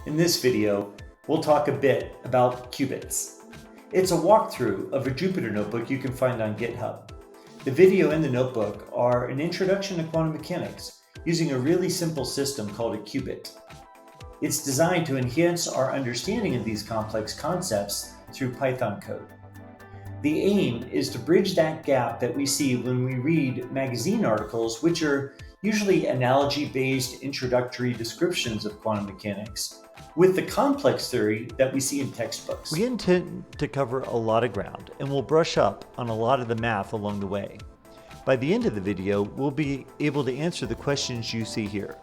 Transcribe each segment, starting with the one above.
In this video, we'll talk a bit about qubits. It's a walkthrough of a Jupyter notebook you can find on GitHub. The video and the notebook are an introduction to quantum mechanics using a really simple system called a qubit. It's designed to enhance our understanding of these complex concepts through Python code. The aim is to bridge that gap that we see when we read magazine articles, which are usually analogy-based introductory descriptions of quantum mechanics, with the complex theory that we see in textbooks. We intend to cover a lot of ground, and we'll brush up on a lot of the math along the way. By the end of the video, we'll be able to answer the questions you see here.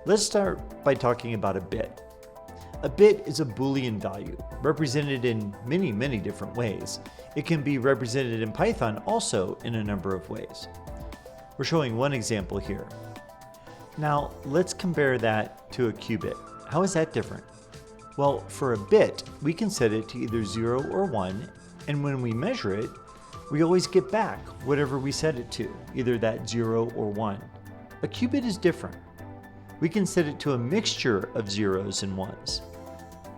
Let's start by talking about a bit. A bit is a Boolean value, represented in many different ways. It can be represented in Python also in a number of ways. We're showing one example here. Now, let's compare that to a qubit. How is that different? Well, for a bit, we can set it to either 0 or 1, and when we measure it, we always get back whatever we set it to, either that 0 or 1. A qubit is different. We can set it to a mixture of zeros and ones.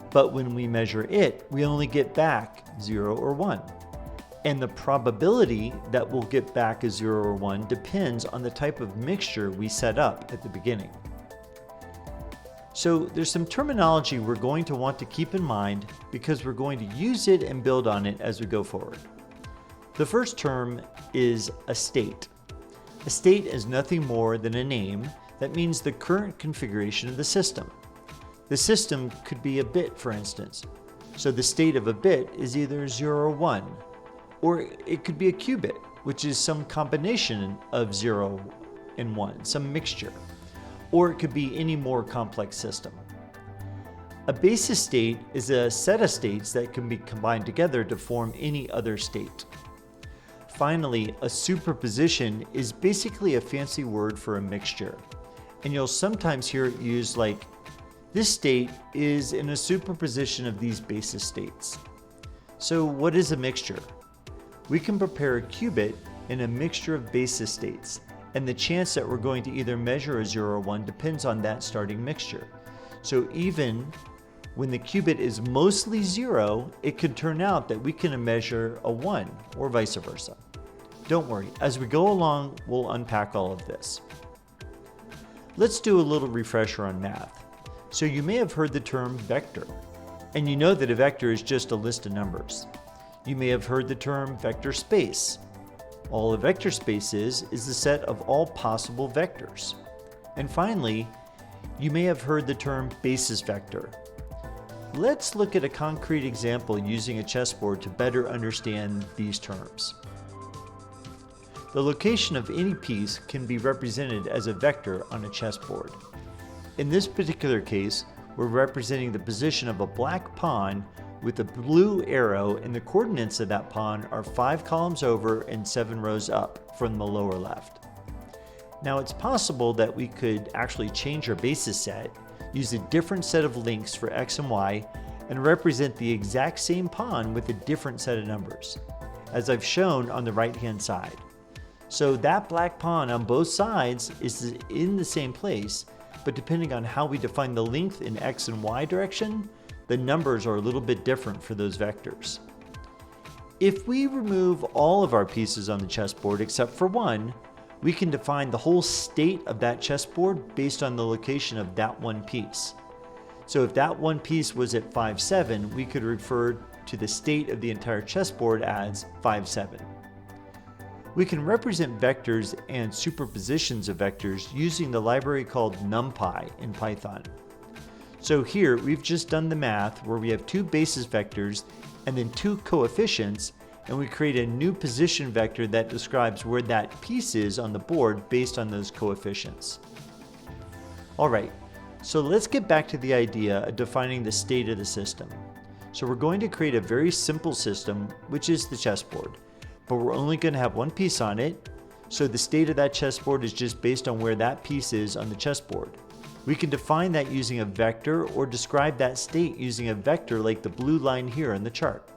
But when we measure it, we only get back 0 or 1. And the probability that we'll get back a 0 or 1 depends on the type of mixture we set up at the beginning. So there's some terminology we're going to want to keep in mind because we're going to use it and build on it as we go forward. The first term is a state. A state is nothing more than a name that means the current configuration of the system. The system could be a bit, for instance. So the state of a bit is either 0 or 1. Or it could be a qubit, which is some combination of 0 and 1, some mixture. Or it could be any more complex system. A basis state is a set of states that can be combined together to form any other state. Finally, a superposition is basically a fancy word for a mixture. And you'll sometimes hear it used like, this state is in a superposition of these basis states. So what is a mixture? We can prepare a qubit in a mixture of basis states, and the chance that we're going to either measure a 0 or 1 depends on that starting mixture. So even when the qubit is mostly 0, it could turn out that we can measure a 1, or vice versa. Don't worry, as we go along, we'll unpack all of this. Let's do a little refresher on math. So you may have heard the term vector, and you know that a vector is just a list of numbers. You may have heard the term vector space. All a vector space is the set of all possible vectors. And finally, you may have heard the term basis vector. Let's look at a concrete example using a chessboard to better understand these terms. The location of any piece can be represented as a vector on a chessboard. In this particular case, we're representing the position of a black pawn with a blue arrow, and the coordinates of that pawn are 5 columns over and 7 rows up from the lower left. Now it's possible that we could actually change our basis set, use a different set of links for x and y, and represent the exact same pawn with a different set of numbers, as I've shown on the right-hand side. So that black pawn on both sides is in the same place, but depending on how we define the length in x and y direction, the numbers are a little bit different for those vectors. If we remove all of our pieces on the chessboard except for one, we can define the whole state of that chessboard based on the location of that one piece. So if that one piece was at 5, 7, we could refer to the state of the entire chessboard as 5, 7. We can represent vectors and superpositions of vectors using the library called NumPy in Python. So here we've just done the math where we have 2 basis vectors and then 2 coefficients, and we create a new position vector that describes where that piece is on the board based on those coefficients. Alright, so let's get back to the idea of defining the state of the system. So we're going to create a very simple system, which is the chessboard, but we're only going to have one piece on it, so the state of that chessboard is just based on where that piece is on the chessboard. We can define that using a vector or describe that state using a vector like the blue line here in the chart.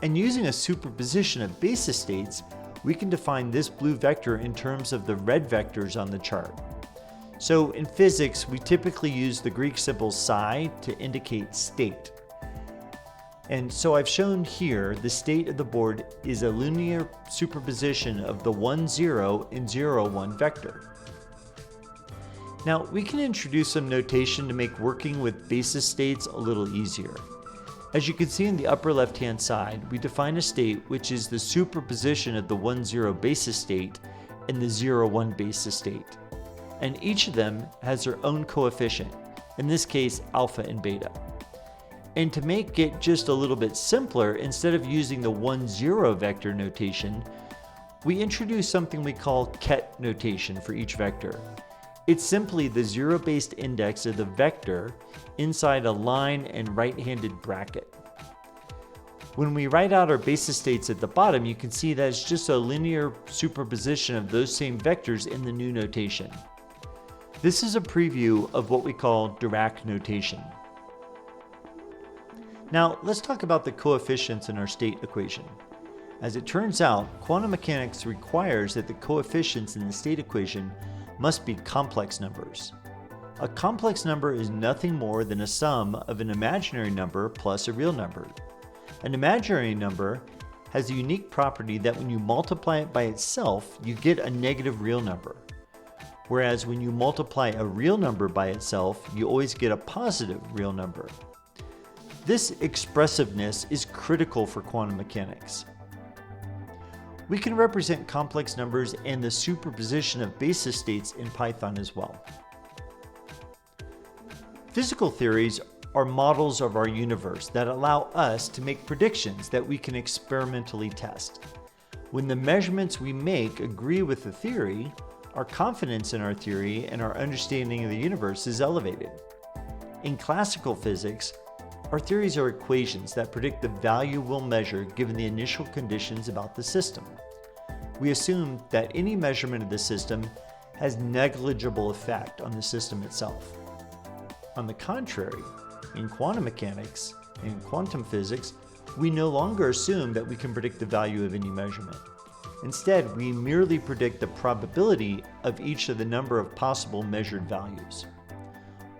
And using a superposition of basis states, we can define this blue vector in terms of the red vectors on the chart. So in physics, we typically use the Greek symbol psi to indicate state. And so I've shown here the state of the board is a linear superposition of the 1, 0 and 0, 1 vector. Now we can introduce some notation to make working with basis states a little easier. As you can see in the upper left-hand side, we define a state which is the superposition of the 1, 0 basis state and the 0, 1 basis state. And each of them has their own coefficient, in this case alpha and beta. And to make it just a little bit simpler, instead of using the 1, 0 vector notation, we introduce something we call ket notation for each vector. It's simply the zero-based index of the vector inside a line and right-handed bracket. When we write out our basis states at the bottom, you can see that it's just a linear superposition of those same vectors in the new notation. This is a preview of what we call Dirac notation. Now, let's talk about the coefficients in our state equation. As it turns out, quantum mechanics requires that the coefficients in the state equation must be complex numbers. A complex number is nothing more than a sum of an imaginary number plus a real number. An imaginary number has the unique property that when you multiply it by itself, you get a negative real number. Whereas when you multiply a real number by itself, you always get a positive real number. This expressiveness is critical for quantum mechanics. We can represent complex numbers and the superposition of basis states in Python as well. Physical theories are models of our universe that allow us to make predictions that we can experimentally test. When the measurements we make agree with the theory, our confidence in our theory and our understanding of the universe is elevated. In classical physics, our theories are equations that predict the value we'll measure given the initial conditions about the system. We assume that any measurement of the system has negligible effect on the system itself. On the contrary, in quantum mechanics and quantum physics, we no longer assume that we can predict the value of any measurement. Instead, we merely predict the probability of each of the number of possible measured values.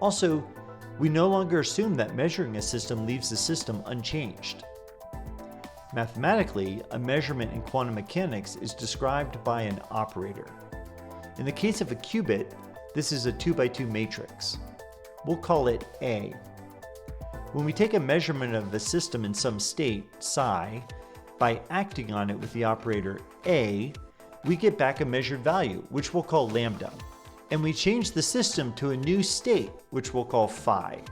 Also, we no longer assume that measuring a system leaves the system unchanged. Mathematically, a measurement in quantum mechanics is described by an operator. In the case of a qubit, this is a 2x2 matrix. We'll call it A. When we take a measurement of a system in some state, psi, by acting on it with the operator A, we get back a measured value, which we'll call lambda. And we change the system to a new state, which we'll call phi.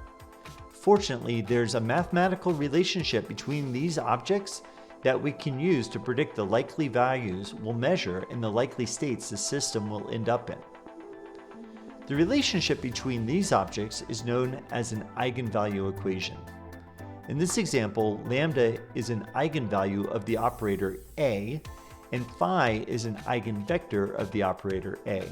Fortunately, there's a mathematical relationship between these objects that we can use to predict the likely values we'll measure and the likely states the system will end up in. The relationship between these objects is known as an eigenvalue equation. In this example, lambda is an eigenvalue of the operator A, and phi is an eigenvector of the operator A.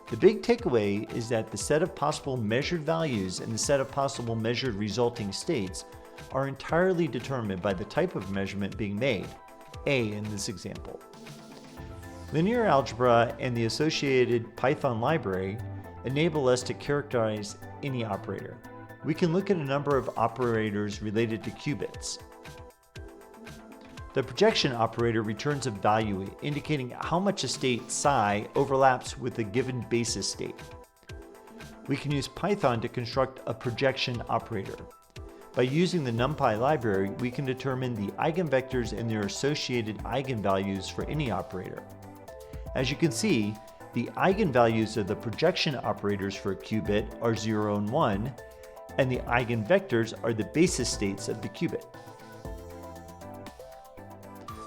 The big takeaway is that the set of possible measured values and the set of possible measured resulting states are entirely determined by the type of measurement being made, A in this example. Linear algebra and the associated Python library enable us to characterize any operator. We can look at a number of operators related to qubits. The projection operator returns a value indicating how much a state psi overlaps with a given basis state. We can use Python to construct a projection operator. By using the NumPy library, we can determine the eigenvectors and their associated eigenvalues for any operator. As you can see, the eigenvalues of the projection operators for a qubit are 0 and 1, and the eigenvectors are the basis states of the qubit.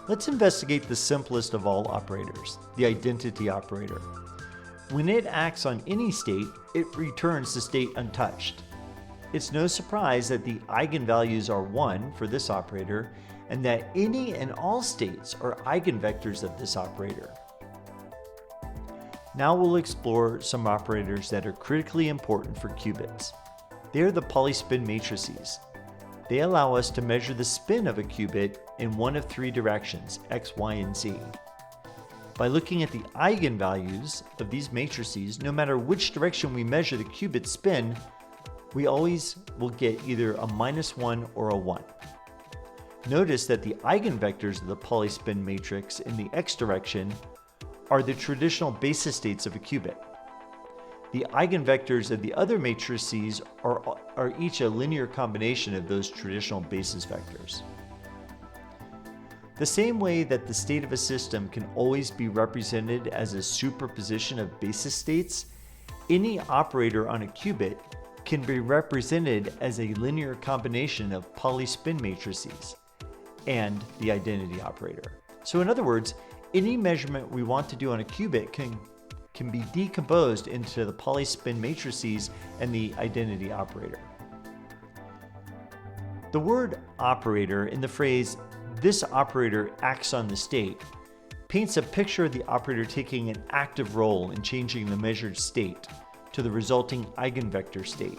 Let's investigate the simplest of all operators, the identity operator. When it acts on any state, it returns the state untouched. It's no surprise that the eigenvalues are 1 for this operator, and that any and all states are eigenvectors of this operator. Now we'll explore some operators that are critically important for qubits. They are the polyspin matrices. They allow us to measure the spin of a qubit in one of three directions, x, y, and z. By looking at the eigenvalues of these matrices, no matter which direction we measure the qubit spin, we always will get either a -1 or a 1. Notice that the eigenvectors of the polyspin matrix in the x direction are the traditional basis states of a qubit. The eigenvectors of the other matrices are each a linear combination of those traditional basis vectors. The same way that the state of a system can always be represented as a superposition of basis states, any operator on a qubit can be represented as a linear combination of polyspin matrices and the identity operator. So in other words, any measurement we want to do on a qubit can be decomposed into the polyspin matrices and the identity operator. The word operator in the phrase, "this operator acts on the state," paints a picture of the operator taking an active role in changing the measured state to the resulting eigenvector state.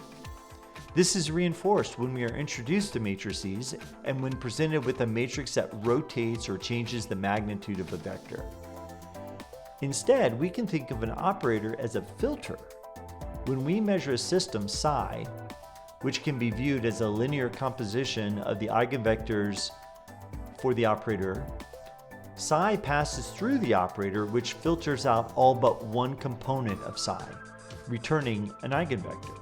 This is reinforced when we are introduced to matrices and when presented with a matrix that rotates or changes the magnitude of a vector. Instead, we can think of an operator as a filter. When we measure a system psi, which can be viewed as a linear composition of the eigenvectors for the operator, psi passes through the operator, which filters out all but one component of psi, returning an eigenvector.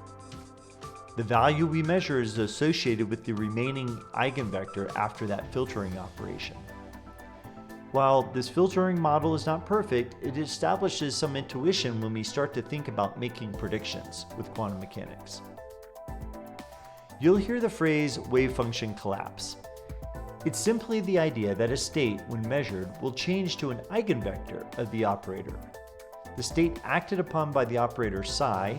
The value we measure is associated with the remaining eigenvector after that filtering operation. While this filtering model is not perfect, it establishes some intuition when we start to think about making predictions with quantum mechanics. You'll hear the phrase wave function collapse. It's simply the idea that a state, when measured, will change to an eigenvector of the operator. The state acted upon by the operator psi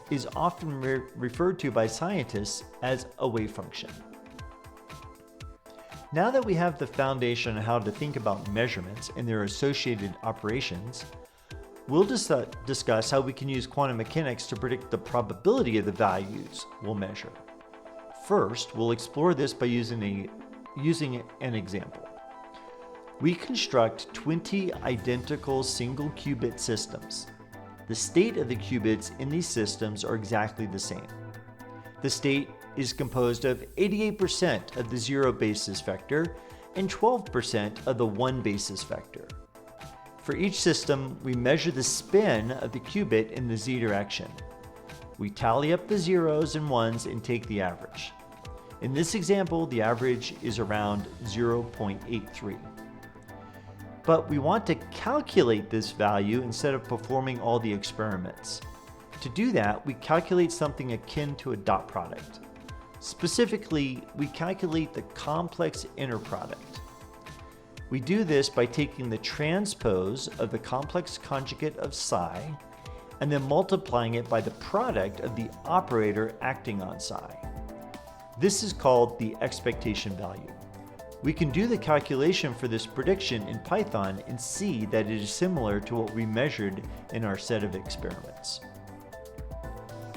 is often referred to by scientists as a wave function. Now that we have the foundation on how to think about measurements and their associated operations, we'll discuss how we can use quantum mechanics to predict the probability of the values we'll measure. First, we'll explore this by using an example. We construct 20 identical single qubit systems. The state of the qubits in these systems are exactly the same. The state is composed of 88% of the 0 basis vector and 12% of the 1 basis vector. For each system, we measure the spin of the qubit in the z direction. We tally up the zeros and ones and take the average. In this example, the average is around 0.83. But we want to calculate this value instead of performing all the experiments. To do that, we calculate something akin to a dot product. Specifically, we calculate the complex inner product. We do this by taking the transpose of the complex conjugate of psi and then multiplying it by the product of the operator acting on psi. This is called the expectation value. We can do the calculation for this prediction in Python and see that it is similar to what we measured in our set of experiments.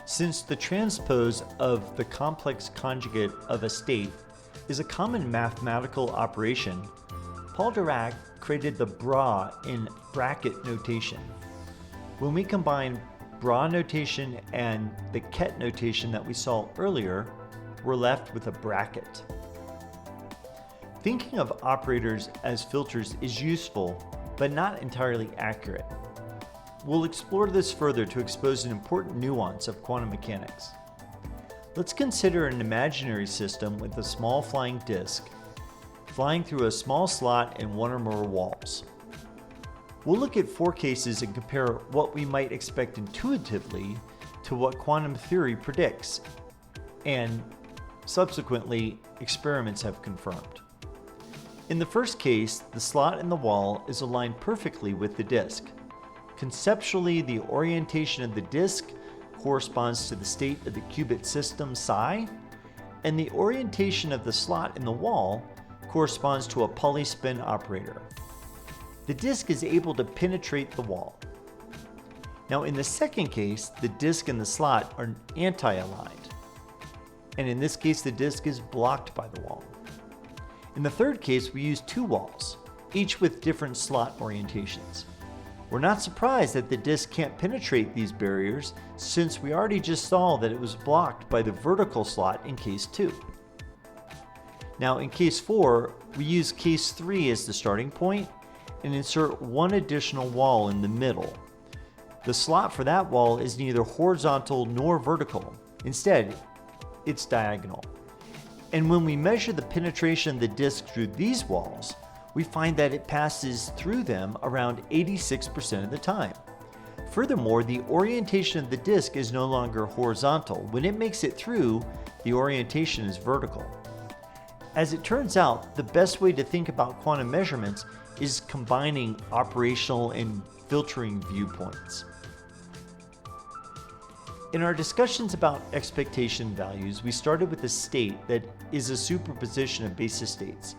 Since the transpose of the complex conjugate of a state is a common mathematical operation, Paul Dirac created the bra in bracket notation. When we combine bra notation and the ket notation that we saw earlier, we're left with a bracket. Thinking of operators as filters is useful, but not entirely accurate. We'll explore this further to expose an important nuance of quantum mechanics. Let's consider an imaginary system with a small flying disk flying through a small slot in one or more walls. We'll look at 4 cases and compare what we might expect intuitively to what quantum theory predicts, and subsequently experiments have confirmed. In the first case, the slot in the wall is aligned perfectly with the disk. Conceptually, the orientation of the disk corresponds to the state of the qubit system psi, and the orientation of the slot in the wall corresponds to a polyspin operator. The disk is able to penetrate the wall. Now, in the second case, the disk and the slot are anti-aligned, and in this case, the disk is blocked by the wall. In the third case, we use 2 walls. each with different slot orientations. We're not surprised that the disk can't penetrate these barriers, since we already just saw that it was blocked by the vertical slot in case 2. Now in case 4, we use case 3 as the starting point and insert one additional wall in the middle. The slot for that wall is neither horizontal nor vertical. Instead, it's diagonal. And when we measure the penetration of the disk through these walls, we find that it passes through them around 86% of the time. Furthermore, the orientation of the disk is no longer horizontal. When it makes it through, the orientation is vertical. As it turns out, the best way to think about quantum measurements is combining operational and filtering viewpoints. In our discussions about expectation values, we started with a state that is a superposition of basis states.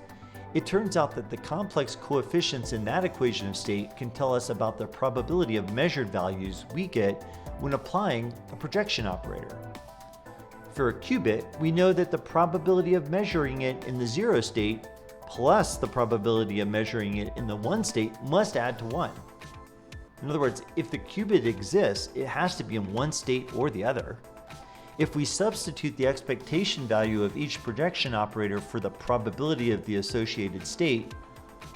It turns out that the complex coefficients in that equation of state can tell us about the probability of measured values we get when applying a projection operator. For a qubit, we know that the probability of measuring it in the 0 state plus the probability of measuring it in the 1 state must add to 1. In other words, if the qubit exists, it has to be in one state or the other. If we substitute the expectation value of each projection operator for the probability of the associated state,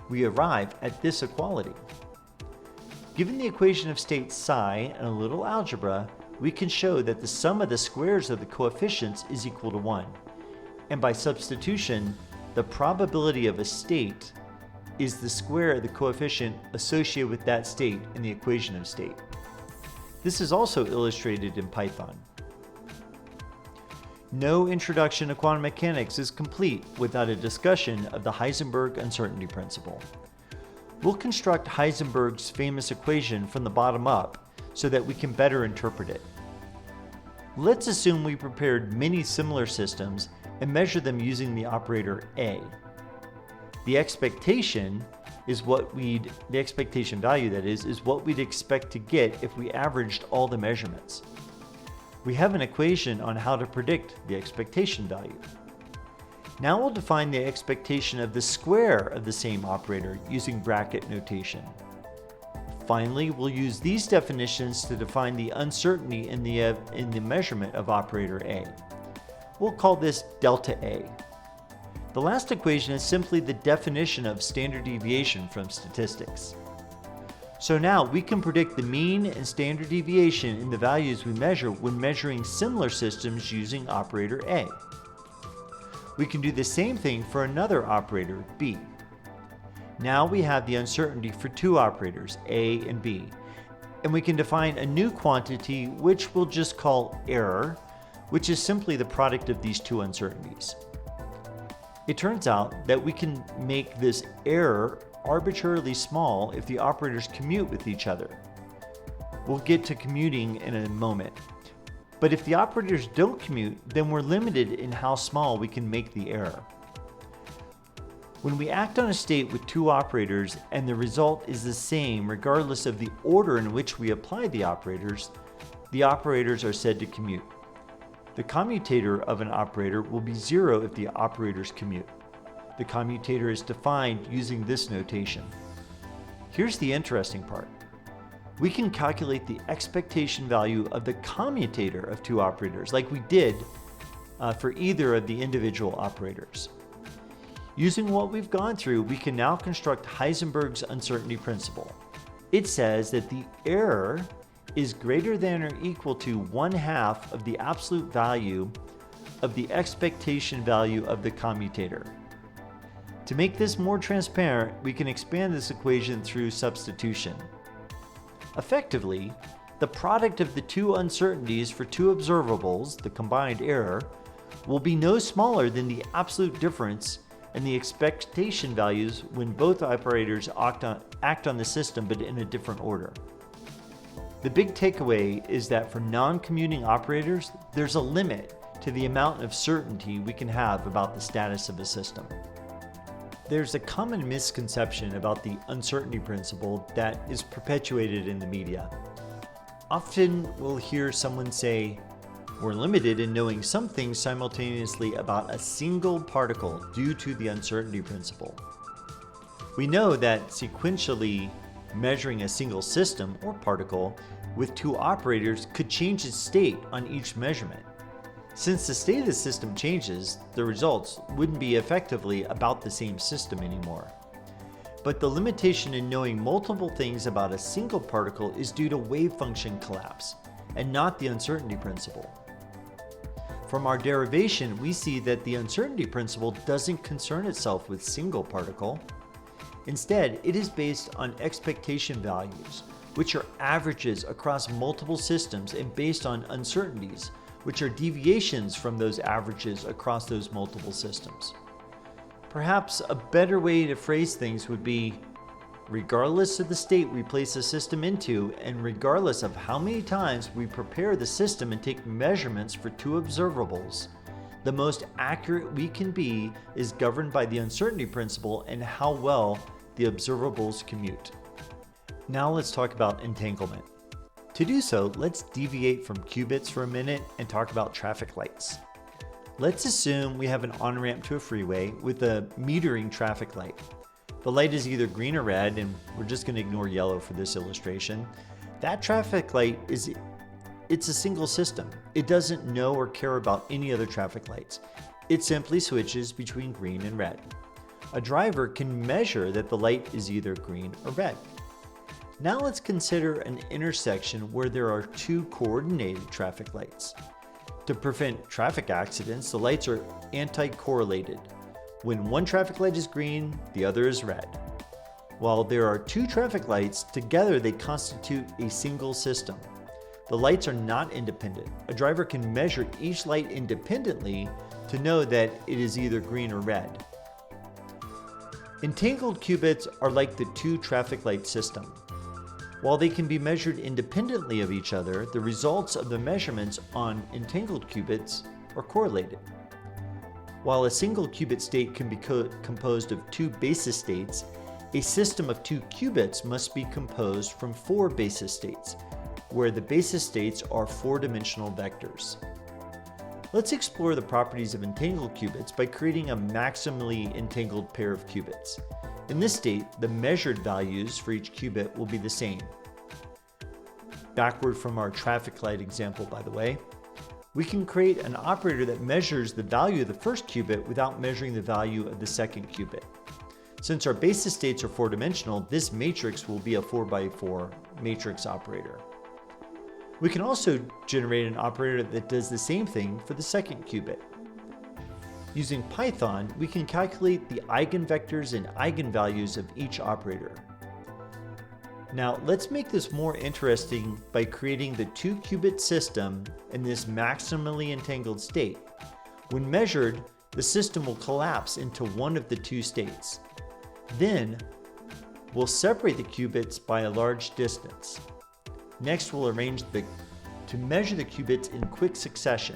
we arrive at this equality. Given the equation of state psi and a little algebra, we can show that the sum of the squares of the coefficients is equal to 1. And by substitution, the probability of a state is the square of the coefficient associated with that state in the equation of state. This is also illustrated in Python. No introduction to quantum mechanics is complete without a discussion of the Heisenberg uncertainty principle. We'll construct Heisenberg's famous equation from the bottom up so that we can better interpret it. Let's assume we prepared many similar systems and measure them using the operator A. The expectation value is what we'd expect to get if we averaged all the measurements. We have an equation on how to predict the expectation value. Now we'll define the expectation of the square of the same operator using bracket notation. Finally, we'll use these definitions to define the uncertainty in the measurement of operator A. We'll call this delta A. The last equation is simply the definition of standard deviation from statistics. So now we can predict the mean and standard deviation in the values we measure when measuring similar systems using operator A. We can do the same thing for another operator, B. Now we have the uncertainty for two operators, A and B, and we can define a new quantity which we'll just call error, which is simply the product of these two uncertainties. It turns out that we can make this error arbitrarily small if the operators commute with each other. We'll get to commuting in a moment. But if the operators don't commute, then we're limited in how small we can make the error. When we act on a state with two operators and the result is the same regardless of the order in which we apply the operators are said to commute. The commutator of an operator will be 0 if the operators commute. The commutator is defined using this notation. Here's the interesting part. We can calculate the expectation value of the commutator of two operators like we did for either of the individual operators. Using what we've gone through, we can now construct Heisenberg's uncertainty principle. It says that the error is greater than or equal to 1/2 of the absolute value of the expectation value of the commutator. To make this more transparent, we can expand this equation through substitution. Effectively, the product of the two uncertainties for two observables, the combined error, will be no smaller than the absolute difference in the expectation values when both operators act on the system but in a different order. The big takeaway is that for non-commuting operators, there's a limit to the amount of certainty we can have about the status of a system. There's a common misconception about the uncertainty principle that is perpetuated in the media. Often we'll hear someone say, "We're limited in knowing some things simultaneously about a single particle due to the uncertainty principle," We know that sequentially measuring a single system or particle with two operators could change its state on each measurement. Since the state of the system changes, the results wouldn't be effectively about the same system anymore. But the limitation in knowing multiple things about a single particle is due to wave function collapse, and not the uncertainty principle. From our derivation, we see that the uncertainty principle doesn't concern itself with single particle. Instead, it is based on expectation values, which are averages across multiple systems and based on uncertainties, which are deviations from those averages across those multiple systems. Perhaps a better way to phrase things would be, regardless of the state we place a system into, and regardless of how many times we prepare the system and take measurements for two observables, the most accurate we can be is governed by the uncertainty principle and how well the observables commute. Now let's talk about entanglement. To do so, let's deviate from qubits for a minute and talk about traffic lights. Let's assume we have an on-ramp to a freeway with a metering traffic light. The light is either green or red, and we're just going to ignore yellow for this illustration. That traffic light it's a single system. It doesn't know or care about any other traffic lights. It simply switches between green and red. A driver can measure that the light is either green or red. Now let's consider an intersection where there are two coordinated traffic lights. To prevent traffic accidents, the lights are anti-correlated. When one traffic light is green, the other is red. While there are two traffic lights, together they constitute a single system. The lights are not independent. A driver can measure each light independently to know that it is either green or red. Entangled qubits are like the two traffic light system. While they can be measured independently of each other, the results of the measurements on entangled qubits are correlated. While a single qubit state can be composed of two basis states, a system of two qubits must be composed from four basis states, where the basis states are four-dimensional vectors. Let's explore the properties of entangled qubits by creating a maximally entangled pair of qubits. In this state, the measured values for each qubit will be the same. Backward from our traffic light example, by the way, we can create an operator that measures the value of the first qubit without measuring the value of the second qubit. Since our basis states are four-dimensional, this matrix will be a 4x4 matrix operator. We can also generate an operator that does the same thing for the second qubit. Using Python, we can calculate the eigenvectors and eigenvalues of each operator. Now, let's make this more interesting by creating the two-qubit system in this maximally entangled state. When measured, the system will collapse into one of the two states. Then, we'll separate the qubits by a large distance. Next, we'll arrange to measure the qubits in quick succession,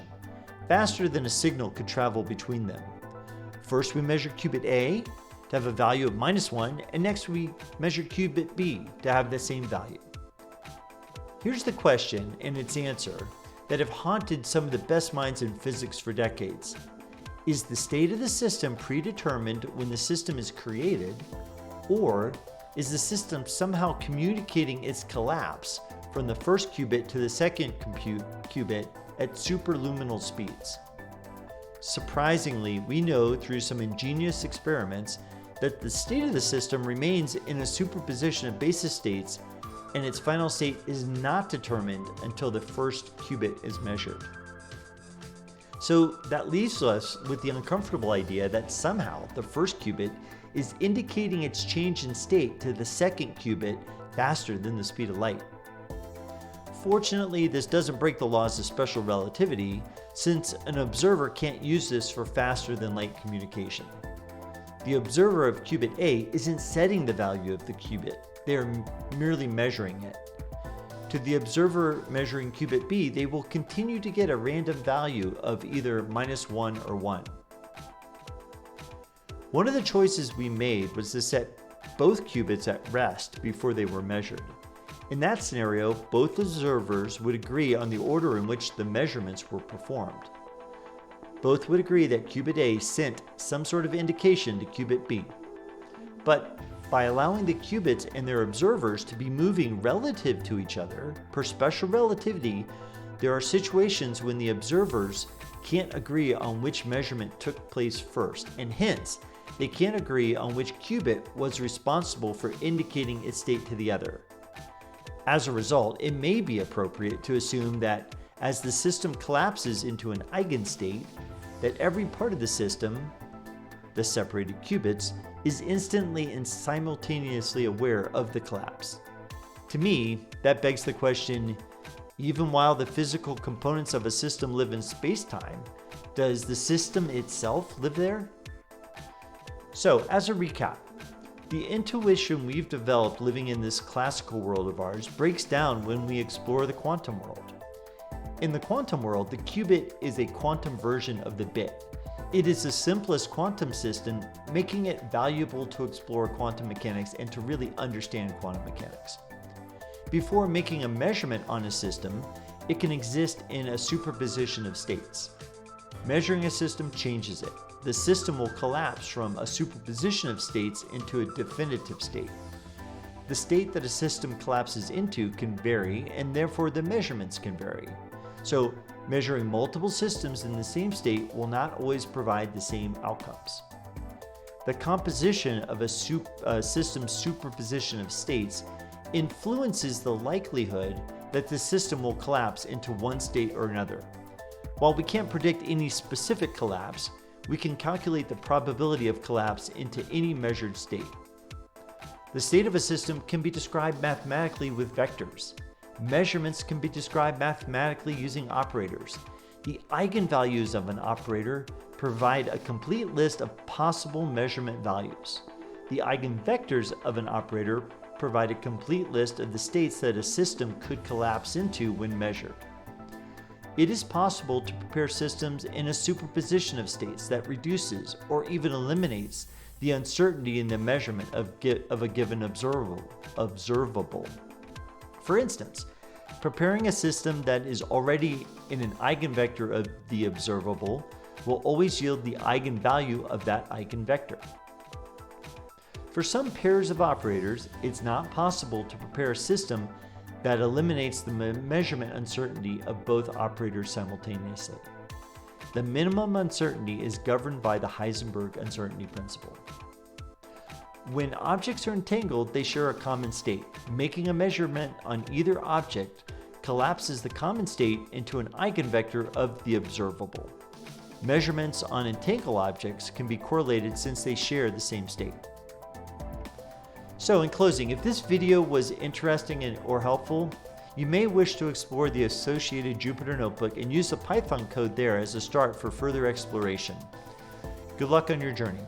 faster than a signal could travel between them. First, we measure qubit A to have a value of -1, and next we measure qubit B to have the same value. Here's the question and its answer that have haunted some of the best minds in physics for decades. Is the state of the system predetermined when the system is created, or is the system somehow communicating its collapse from the first qubit to the second qubit at superluminal speeds? Surprisingly, we know through some ingenious experiments that the state of the system remains in a superposition of basis states, and its final state is not determined until the first qubit is measured. So that leaves us with the uncomfortable idea that somehow the first qubit is indicating its change in state to the second qubit faster than the speed of light. Fortunately, this doesn't break the laws of special relativity, since an observer can't use this for faster than light communication. The observer of qubit A isn't setting the value of the qubit, they are merely measuring it. To the observer measuring qubit B, they will continue to get a random value of either -1 or 1. One of the choices we made was to set both qubits at rest before they were measured. In that scenario, both observers would agree on the order in which the measurements were performed. Both would agree that qubit A sent some sort of indication to qubit B. But by allowing the qubits and their observers to be moving relative to each other per special relativity, there are situations when the observers can't agree on which measurement took place first, and hence, they can't agree on which qubit was responsible for indicating its state to the other. As a result, it may be appropriate to assume that as the system collapses into an eigenstate, that every part of the system, the separated qubits, is instantly and simultaneously aware of the collapse. To me, that begs the question, even while the physical components of a system live in space-time, does the system itself live there? So, as a recap, the intuition we've developed living in this classical world of ours breaks down when we explore the quantum world. In the quantum world, the qubit is a quantum version of the bit. It is the simplest quantum system, making it valuable to explore quantum mechanics and to really understand quantum mechanics. Before making a measurement on a system, it can exist in a superposition of states. Measuring a system changes it. The system will collapse from a superposition of states into a definitive state. The state that a system collapses into can vary, and therefore the measurements can vary. So, measuring multiple systems in the same state will not always provide the same outcomes. The composition of a system's superposition of states influences the likelihood that the system will collapse into one state or another. While we can't predict any specific collapse, we can calculate the probability of collapse into any measured state. The state of a system can be described mathematically with vectors. Measurements can be described mathematically using operators. The eigenvalues of an operator provide a complete list of possible measurement values. The eigenvectors of an operator provide a complete list of the states that a system could collapse into when measured. It is possible to prepare systems in a superposition of states that reduces or even eliminates the uncertainty in the measurement of a given observable. For instance, preparing a system that is already in an eigenvector of the observable will always yield the eigenvalue of that eigenvector. For some pairs of operators, it's not possible to prepare a system that eliminates the measurement uncertainty of both operators simultaneously. The minimum uncertainty is governed by the Heisenberg uncertainty principle. When objects are entangled, they share a common state. Making a measurement on either object collapses the common state into an eigenvector of the observable. Measurements on entangled objects can be correlated since they share the same state. So in closing, if this video was interesting or helpful, you may wish to explore the associated Jupyter Notebook and use the Python code there as a start for further exploration. Good luck on your journey.